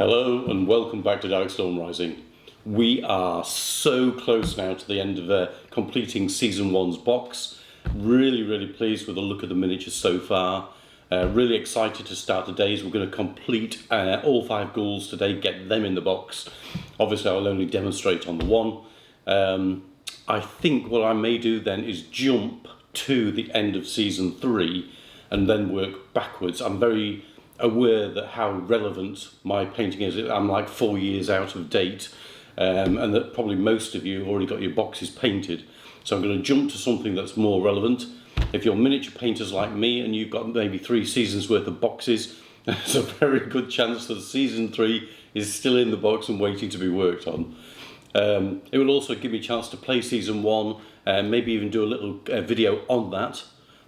Hello and welcome back to Darkstorm Rising. We are so close now to the end of completing Season 1's box. Really pleased with the look of the miniatures so far. Really excited to start the days. We're going to complete all 5 ghouls today, get them in the box. Obviously I'll only demonstrate on the one. I think what I may do then is jump to the end of Season 3 and then work backwards. I'm very aware that how relevant my painting is. I'm like 4 years out of date, and that probably most of you already got your boxes painted. So I'm going to jump to something that's more relevant. If you're miniature painters like me and you've got maybe 3 seasons worth of boxes, there's a very good chance that Season 3 is still in the box and waiting to be worked on. It will also give me a chance to play Season 1, maybe even do a little video on that.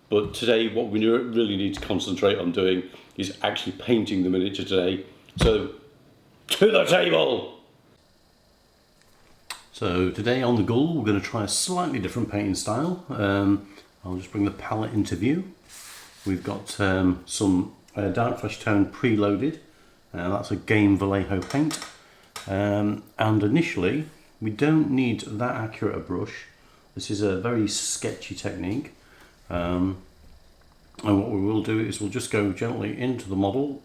But today what we really need to concentrate on doing is actually painting the miniature today. So, to the table! So today on the Ghoul we're going to try a slightly different painting style. I'll just bring the palette into view. We've got some dark flesh tone preloaded. That's a Game Vallejo paint. And initially we don't need that accurate a brush. This is a very sketchy technique. And what we will do is we'll just go gently into the model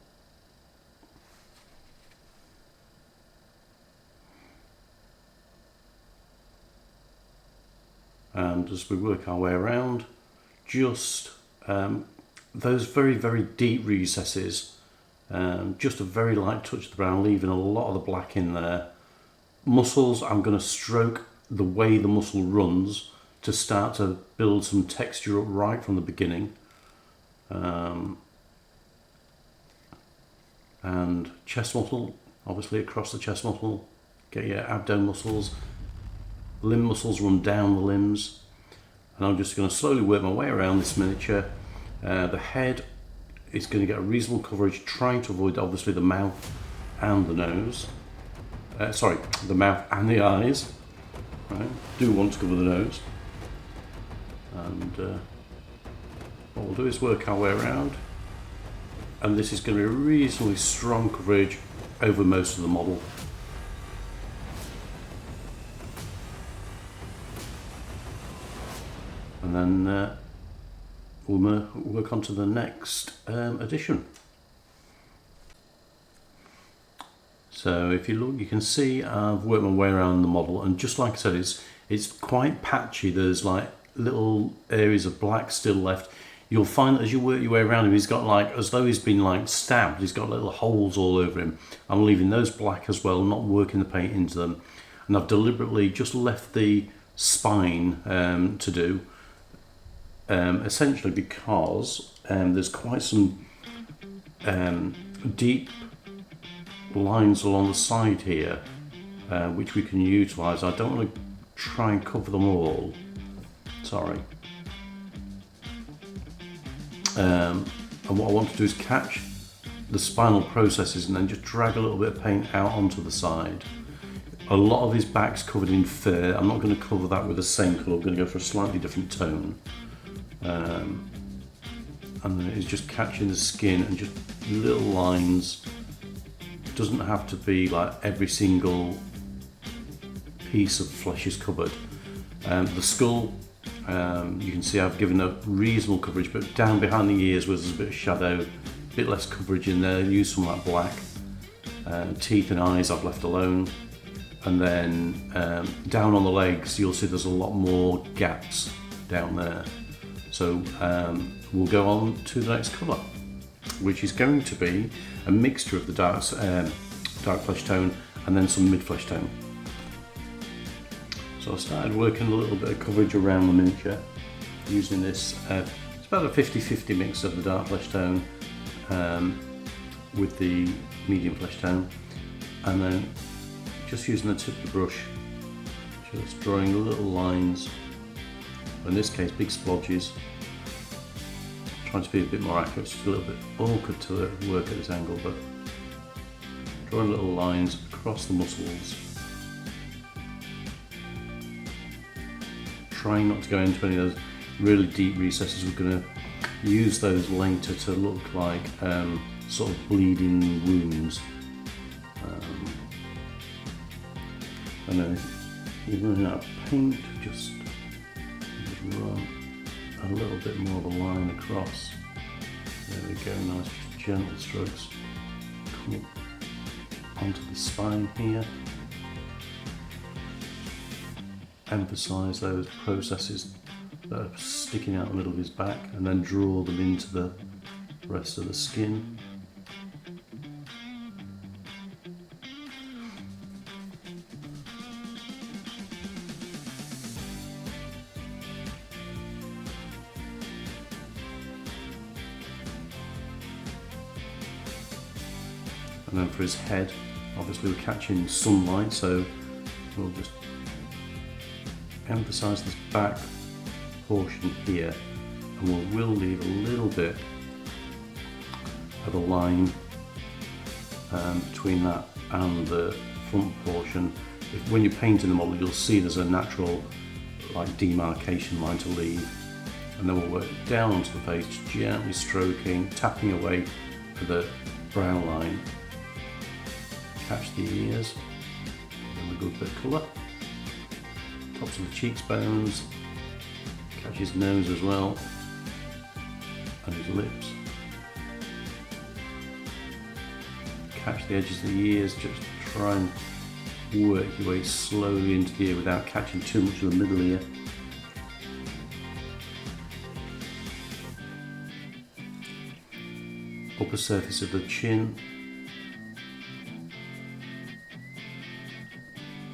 and as we work our way around, just those very deep recesses, just a very light touch of the brown, leaving a lot of the black in there. Muscles, I'm going to stroke the way the muscle runs to start to build some texture up right from the beginning. And chest muscle, obviously across the chest muscle, get your abdomen muscles, limb muscles run down the limbs, and I'm just going to slowly work my way around this miniature. The head is going to get a reasonable coverage, trying to avoid obviously the mouth and the nose, the mouth and the eyes. Right? Do want to cover the nose, and what we'll do is work our way around, and this is going to be a reasonably strong coverage over most of the model. And then we'll work on to the next edition. So if you look, you can see I've worked my way around the model, and just like I said, it's quite patchy. There's like little areas of black still left. You'll find that as you work your way around him, he's got like, as though he's been like stabbed, he's got little holes all over him. I'm leaving those black as well, not working the paint into them. And I've deliberately just left the spine to do, essentially because there's quite some deep lines along the side here, which we can utilise. I don't want to try and cover them all, sorry. And what I want to do is catch the spinal processes and then just drag a little bit of paint out onto the side. A lot of his back's covered in fur. I'm not going to cover that with the same colour. I'm going to go for a slightly different tone. And then it's just catching the skin and just little lines. It doesn't have to be like every single piece of flesh is covered. The skull, you can see I've given a reasonable coverage, but down behind the ears where there's a bit of shadow, a bit less coverage in there, use some of that black. Teeth and eyes I've left alone. And then down on the legs you'll see there's a lot more gaps down there. So we'll go on to the next colour, which is going to be a mixture of the dark flesh tone and then some mid flesh tone. So I started working a little bit of coverage around the miniature using this, it's about a 50-50 mix of the dark flesh tone with the medium flesh tone, and then just using the tip of the brush, just drawing little lines, in this case big splodges, trying to be a bit more accurate. It's a little bit awkward to work at this angle, but drawing little lines across the muscles, trying not to go into any of those really deep recesses. We're going to use those later to look like sort of bleeding wounds. And then you run out of paint, just run a little bit more of a line across. There we go, nice gentle strokes. Come up onto the spine here. Emphasise those processes that are sticking out the middle of his back, and then draw them into the rest of the skin. And then for his head, obviously we're catching sunlight, so we'll just emphasise this back portion here, and we'll leave a little bit of a line between that and the front portion. When you're painting the model, you'll see there's a natural like demarcation line to leave, and then we'll work down onto the face, gently stroking, tapping away for the brown line. Catch the ears, give them a good bit of colour. Tops of the cheekbones, catch his nose as well, and his lips. Catch the edges of the ears, just try and work your way slowly into the ear without catching too much of the middle ear. Upper surface of the chin.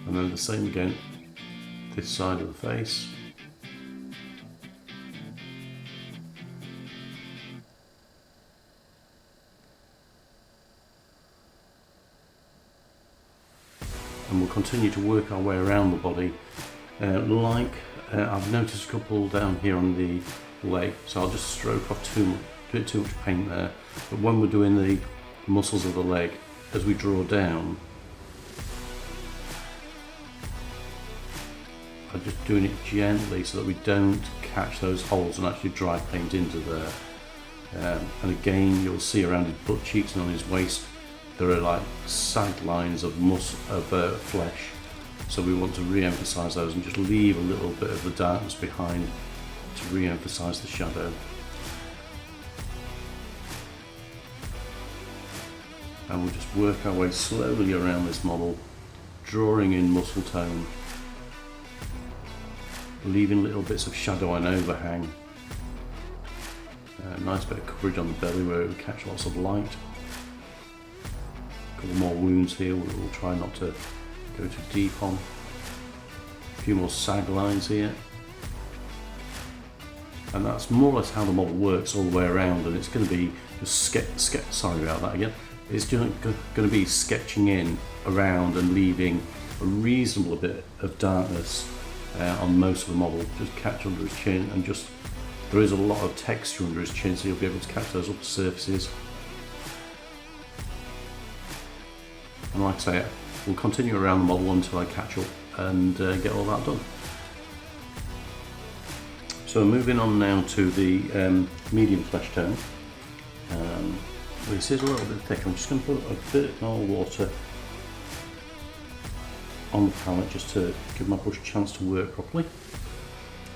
And then the same again, this side of the face. And we'll continue to work our way around the body. I've noticed a couple down here on the leg, so I'll just stroke off too much paint there. But when we're doing the muscles of the leg, as we draw down, I'm just doing it gently so that we don't catch those holes and actually dry paint into there. And again, you'll see around his butt cheeks and on his waist, there are like sag lines of flesh. So we want to re-emphasise those and just leave a little bit of the darkness behind to re-emphasise the shadow. And we'll just work our way slowly around this model, drawing in muscle tone, leaving little bits of shadow and overhang. Nice bit of coverage on the belly where it will catch lots of light. A couple more wounds here we'll try not to go too deep on. A few more sag lines here. And that's more or less how the model works all the way around, and it's going to be just sorry about that again. It's going to be sketching in around and leaving a reasonable bit of darkness on most of the model. Just catch under his chin, and just there is a lot of texture under his chin, so you'll be able to catch those upper surfaces. And like I say, we'll continue around the model until I catch up and get all that done. So moving on now to the medium flesh tone. This is a little bit thick. I'm just going to put a bit more water on the palette just to give my brush a chance to work properly.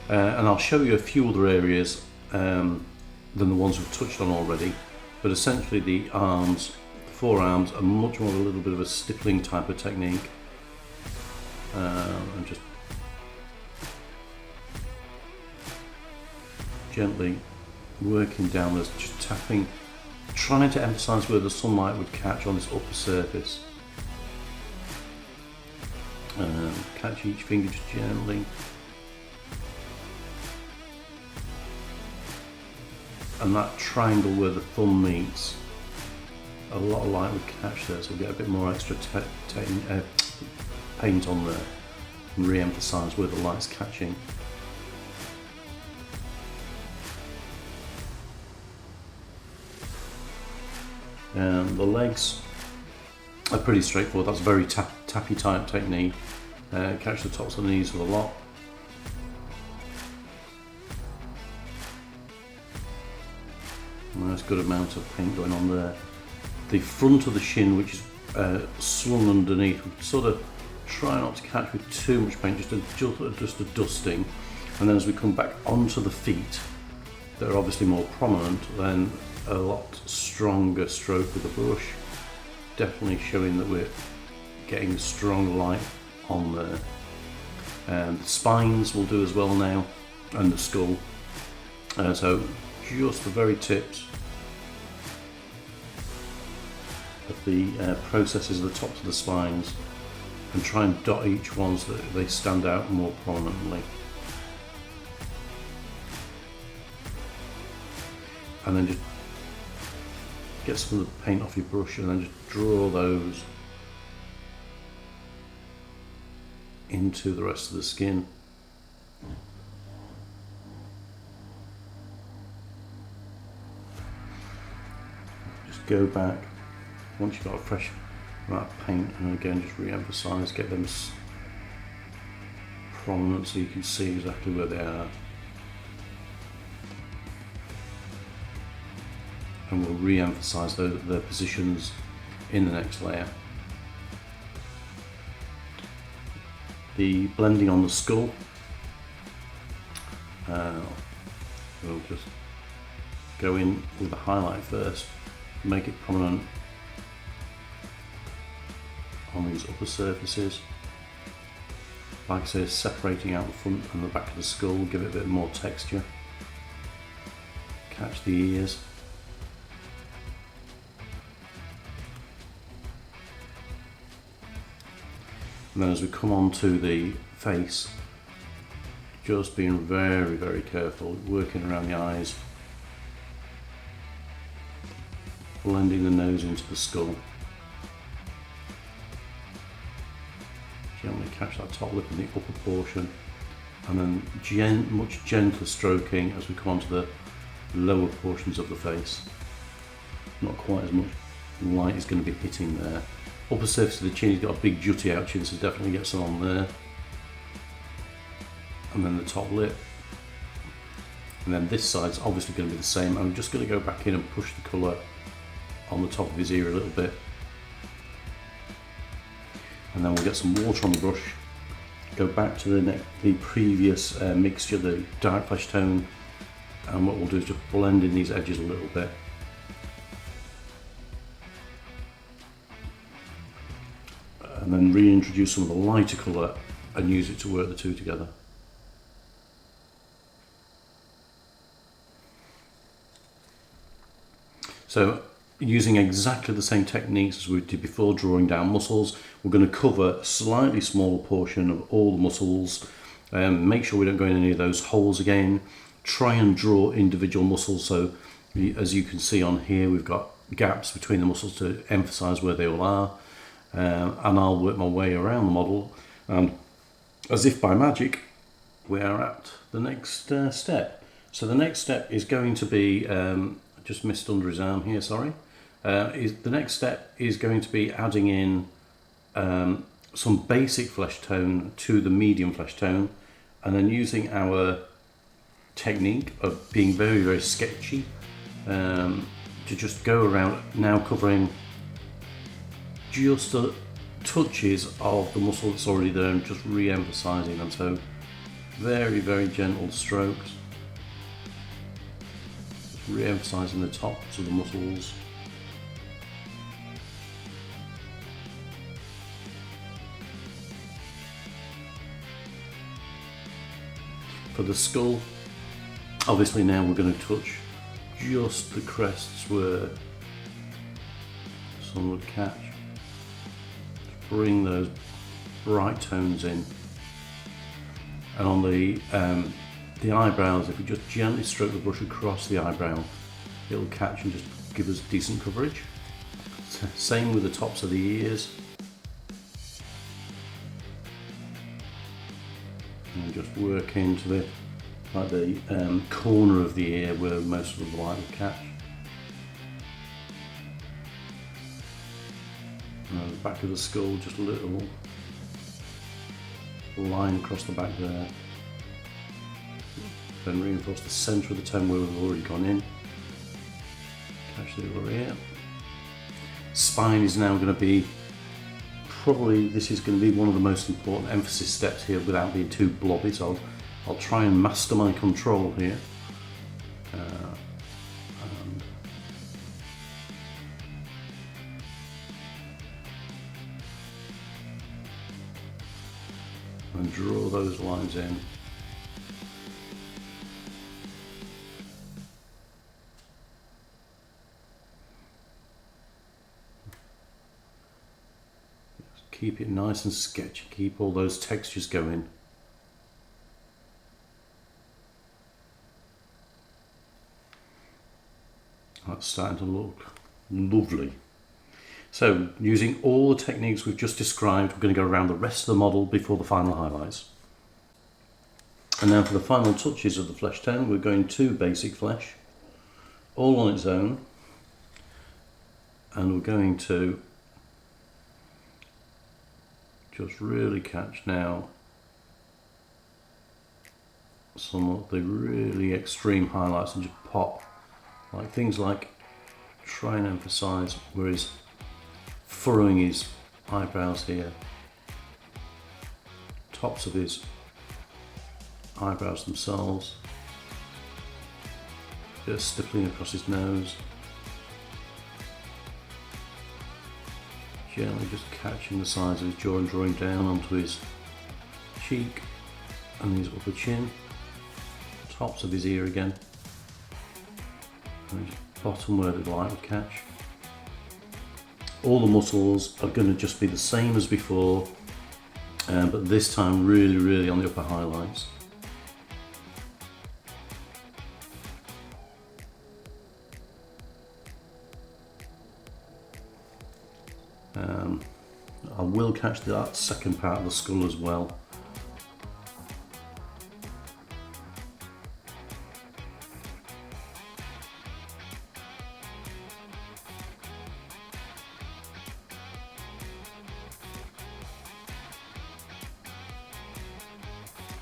And I'll show you a few other areas than the ones we've touched on already, but essentially the arms, the forearms are much more a little bit of a stippling type of technique. And just gently working down this, just tapping, trying to emphasise where the sunlight would catch on this upper surface. Catch each finger just gently. And that triangle where the thumb meets, a lot of light would catch there, so we'll get a bit more extra paint on there and re-emphasise where the light's catching. And the legs are pretty straightforward. That's a very tappy type technique. Catch the tops of the knees with a lot. Nice good amount of paint going on there. The front of the shin, which is slung underneath, we sort of try not to catch with too much paint, just a dusting. And then as we come back onto the feet, that are obviously more prominent, then a lot stronger stroke with the brush, definitely showing that we're getting strong light on there. And the spines will do as well now, and the skull. So just the very tips of the processes of the tops of the spines, and try and dot each one so that they stand out more prominently. And then just get some of the paint off your brush and then just draw those into the rest of the skin. Just go back once you've got a fresh amount of paint, and again just re-emphasize, get them prominent so you can see exactly where they are. And we'll re-emphasize their positions in the next layer. The blending on the skull, we'll just go in with the highlight first, make it prominent on these upper surfaces. Like I say, separating out the front and the back of the skull, give it a bit more texture. Catch the ears. And then as we come on to the face, just being very, very careful, working around the eyes, blending the nose into the skull. Gently catch that top lip in the upper portion, and then much gentler stroking as we come on to the lower portions of the face. Not quite as much light is going to be hitting there. Upper surface of the chin, he's got a big jutty out chin, so definitely get some on there. And then the top lip. And then this side's obviously going to be the same. I'm just going to go back in and push the colour on the top of his ear a little bit. And then we'll get some water on the brush. Go back to the previous mixture, the dark flesh tone. And what we'll do is just blend in these edges a little bit. And then reintroduce some of the lighter colour and use it to work the two together. So using exactly the same techniques as we did before, drawing down muscles, we're going to cover a slightly smaller portion of all the muscles. Make sure we don't go in any of those holes again. Try and draw individual muscles, so as you can see on here, we've got gaps between the muscles to emphasise where they all are. And I'll work my way around the model, and as if by magic we are at the next step. So the next step is going to be, just missed under his arm here, sorry. The next step is going to be adding in some basic flesh tone to the medium flesh tone, and then using our technique of being very, very sketchy to just go around now covering just the touches of the muscle that's already there and just re-emphasising them. So very, very gentle strokes, just re-emphasising the tops of the muscles. For the skull, obviously now we're going to touch just the crests where the sun would catch. Bring those bright tones in, and on the eyebrows, if we just gently stroke the brush across the eyebrow, it'll catch and just give us decent coverage. Same with the tops of the ears, and just work into the corner of the ear where most of the light will catch. And the back of the skull, just a little line across the back there. Then reinforce the centre of the tone where we've already gone in. Catch the over here. Spine is now going to be probably this is going to be one of the most important emphasis steps here without being too blobby, so I'll try and master my control here. And draw those lines in. Just keep it nice and sketchy, keep all those textures going. That's starting to look lovely. So, using all the techniques we've just described, we're going to go around the rest of the model before the final highlights. And now for the final touches of the flesh tone, we're going to basic flesh, all on its own, and we're going to just really catch now some of the really extreme highlights and just pop, like things like try and emphasise where he's furrowing his eyebrows here, tops of his eyebrows themselves, just stippling across his nose, gently just catching the sides of his jaw and drawing down onto his cheek and his upper chin, tops of his ear again, and just bottom where the light would catch. All the muscles are going to just be the same as before, but this time really on the upper highlights. I will catch that second part of the skull as well.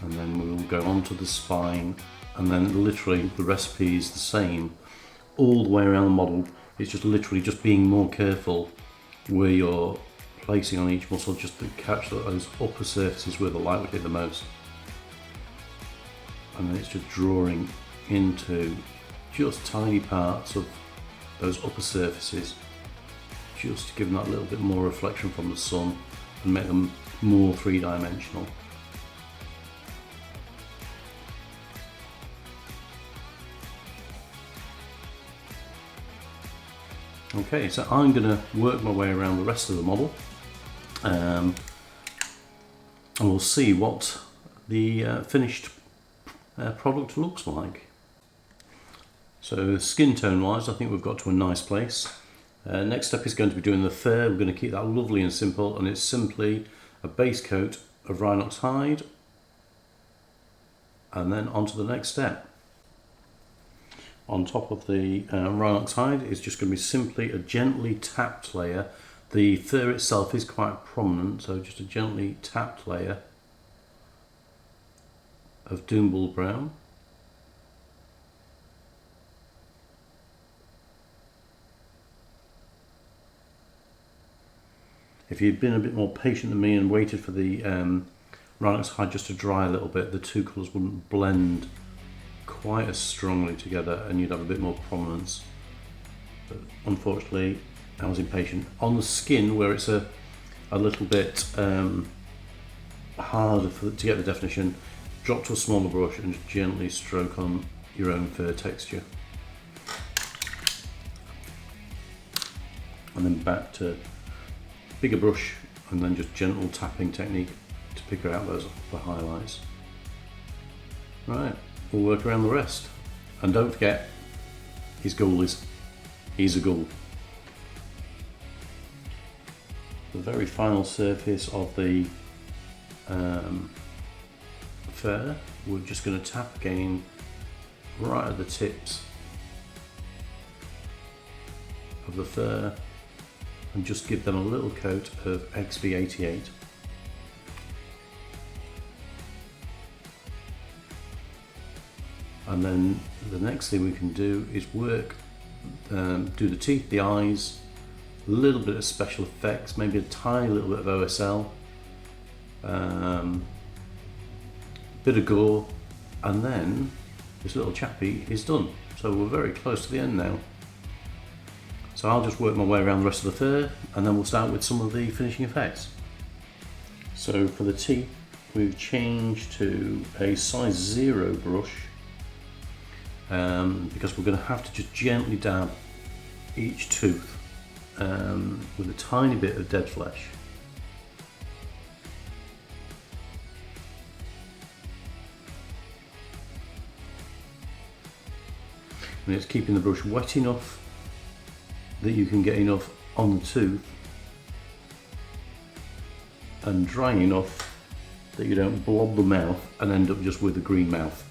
And then we'll go on to the spine, and then literally the recipe is the same all the way around the model. It's just literally just being more careful where you're placing on each muscle, just to catch those upper surfaces where the light would hit the most. And then it's just drawing into just tiny parts of those upper surfaces, just to give them that little bit more reflection from the sun and make them more three-dimensional. Okay, so I'm going to work my way around the rest of the model, and we'll see what the finished product looks like. So skin tone wise, I think we've got to a nice place. Next step is going to be doing the fur. We're going to keep that lovely and simple, and it's simply a base coat of rhinox hide, and then on to the next step. On top of the rhinox hide is just going to be simply a gently tapped layer. The fur itself is quite prominent, so just a gently tapped layer of Doombull brown. If you'd been a bit more patient than me and waited for the rhinox hide just to dry a little bit, the two colours wouldn't blend quite as strongly together and you'd have a bit more prominence. But unfortunately, I was impatient. On the skin, where it's a little bit harder to get the definition, drop to a smaller brush and just gently stroke on your own fur texture. And then back to bigger brush and then just gentle tapping technique to pick out those upper highlights. Right, we'll work around the rest. And don't forget, he's a ghoul. The very final surface of the fur, we're just going to tap again right at the tips of the fur and just give them a little coat of XV88. And then the next thing we can do is work, do the teeth, the eyes, a little bit of special effects, maybe a tiny little bit of OSL, bit of gore, and then this little chappie is done. So we're very close to the end now. So I'll just work my way around the rest of the fur, and then we'll start with some of the finishing effects. So for the teeth, we've changed to a size 0 brush, because we're going to have to just gently dab each tooth with a tiny bit of dead flesh. And it's keeping the brush wet enough that you can get enough on the tooth, and dry enough that you don't blob the mouth and end up just with a green mouth.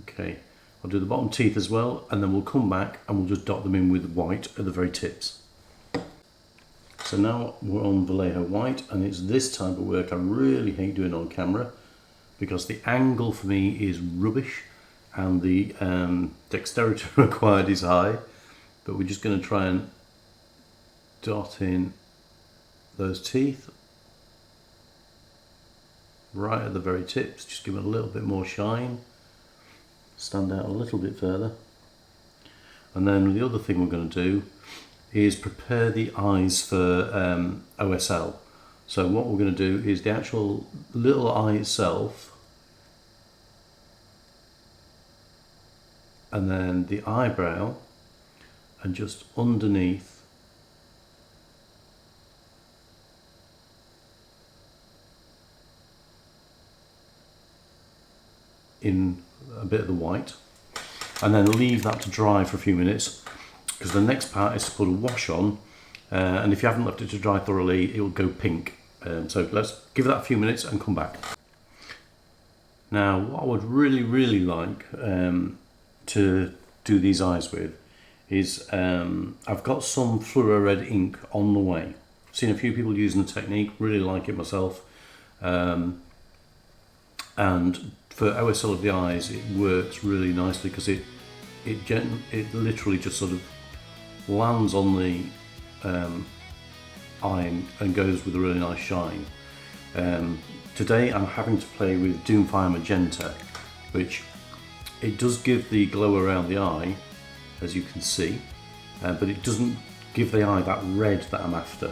Okay, I'll do the bottom teeth as well, and then we'll come back and we'll just dot them in with white at the very tips. So now we're on Vallejo white, and it's this type of work I really hate doing on camera because the angle for me is rubbish and the dexterity required is high. But we're just going to try and dot in those teeth right at the very tips, just give it a little bit more shine, stand out a little bit further. And then the other thing we're going to do is prepare the eyes for OSL. So what we're going to do is the actual little eye itself, and then the eyebrow, and just underneath in a bit of the white, and then leave that to dry for a few minutes, because the next part is to put a wash on, and if you haven't left it to dry thoroughly it will go pink. So let's give that a few minutes and come back. Now what I would really like to do these eyes with is I've got some fluoro red ink on the way. I've seen a few people using the technique, really like it myself, and for OSL of the eyes it works really nicely because it literally just sort of lands on the eye and goes with a really nice shine. Today I'm having to play with Doomfire Magenta, which it does give the glow around the eye, as you can see, but it doesn't give the eye that red that I'm after.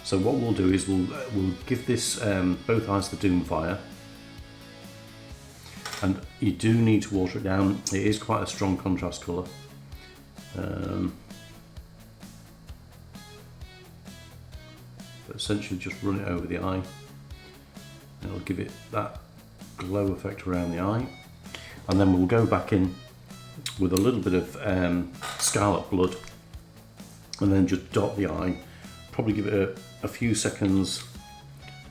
So what we'll do is we'll give this both eyes the Doomfire, and you do need to water it down. It is quite a strong contrast colour. But essentially just run it over the eye. It'll give it that glow effect around the eye. And then we'll go back in with a little bit of scarlet blood, and then just dot the eye. Probably give it a few seconds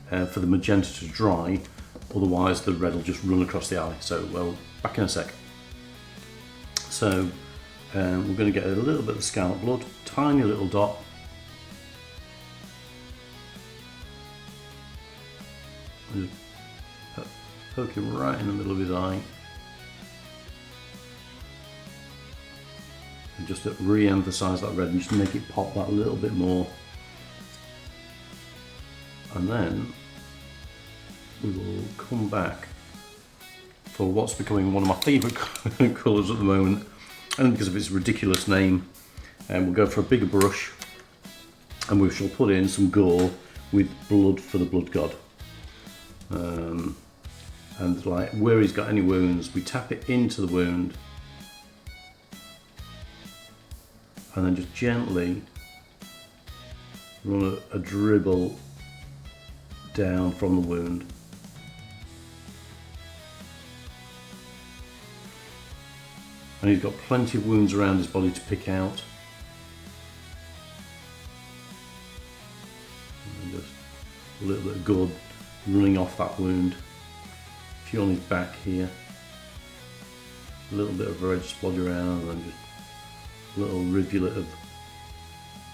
for the magenta to dry, otherwise the red will just run across the eye. So well, back in a sec. So we're going to get a little bit of scarlet blood, tiny little dot. And just poke it right in the middle of his eye. And just to re-emphasise that red and just make it pop that little bit more. And then we will come back for what's becoming one of my favourite colours at the moment, and because of its ridiculous name. And we'll go for a bigger brush, and we shall put in some gore with blood for the blood god. And like where he's got any wounds, we tap it into the wound, and then just gently run a dribble down from the wound. And he's got plenty of wounds around his body to pick out. And just a little bit of blood running off that wound. A few on his back here. A little bit of red splodge around, and just a little rivulet of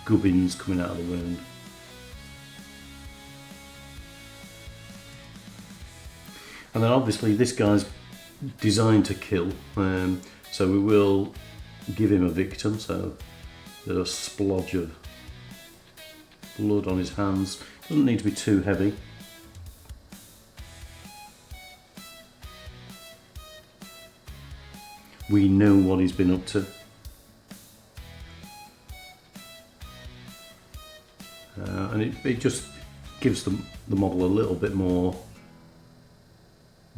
gubbins coming out of the wound. And then obviously this guy's designed to kill, so we will give him a victim. So there's a splodge of blood on his hands. Doesn't need to be too heavy. We know what he's been up to. And it just gives the model a little bit more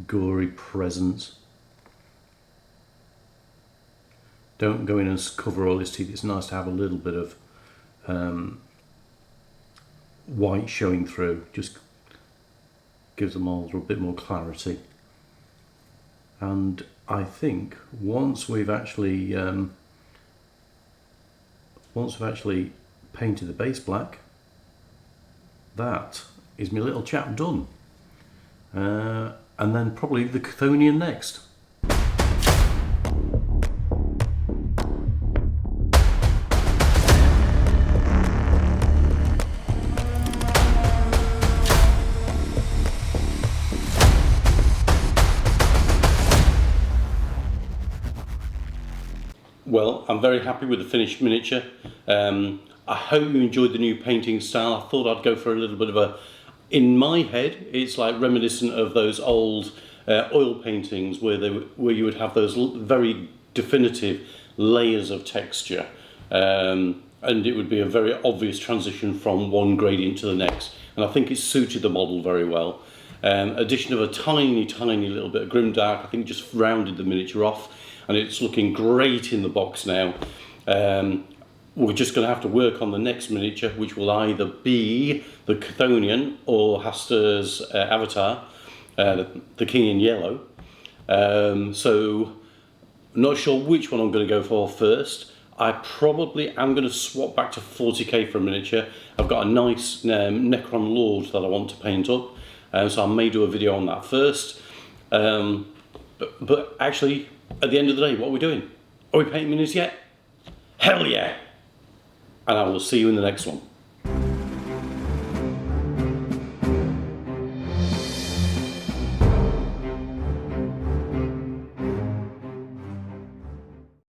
gory presence. Don't go in and cover all his teeth. It's nice to have a little bit of white showing through. Just gives the model a bit more clarity. And I think once we've actually painted the base black, that is my little chap done. And then probably the Chthonian next. Well, I'm very happy with the finished miniature. I hope you enjoyed the new painting style. I thought I'd go for a little bit of a, in my head, it's like reminiscent of those old oil paintings where you would have those very definitive layers of texture, and it would be a very obvious transition from one gradient to the next. And I think it suited the model very well. Addition of a tiny little bit of grimdark, I think, just rounded the miniature off, and it's looking great in the box now. We're just going to have to work on the next miniature, which will either be the Chthonian or Haster's avatar, the King in Yellow. So I'm not sure which one I'm going to go for first. I probably am going to swap back to 40k for a miniature. I've got a nice Necron Lord that I want to paint up, so I may do a video on that first. But actually, at the end of the day, what are we doing? Are we painting minis yet? Hell yeah! And I will see you in the next one.